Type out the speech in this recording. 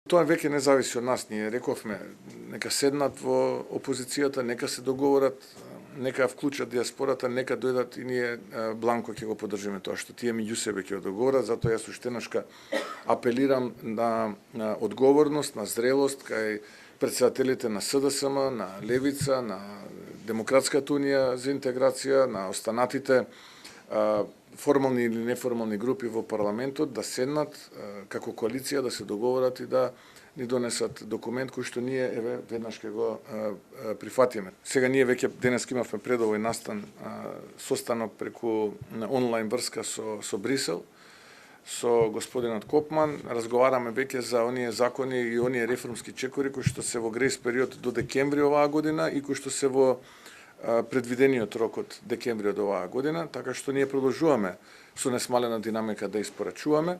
Тоа веќе не зависи од нас. Ние рековме, нека седнат во опозицијата, нека се договорат, нека вклучат диаспората, нека дојдат и ние бланко ќе го поддржиме тоа што тие меѓу себе ќе го договорат. Затоа јас уштеношка апелирам на одговорност, на зрелост кај председателите на СДСМ, на Левица, на Демократската унија за интеграција, на останатите формални или неформални групи во парламентот да седнат како коалиција, да се договорат и да ни донесат документ кој што ние веднаш ќе го прифатиме. Сега ние веќе денеска имавме пред овој настан состанок преку онлайн врска со Брисел, со господинот Копман, разговараме веќе за оние закони и оние реформски чекори кои што се во грејс период до декември оваа година и кои што се во предвидениот рок од декември од оваа година, така што ние продолжуваме со несмалена динамика да испорачуваме.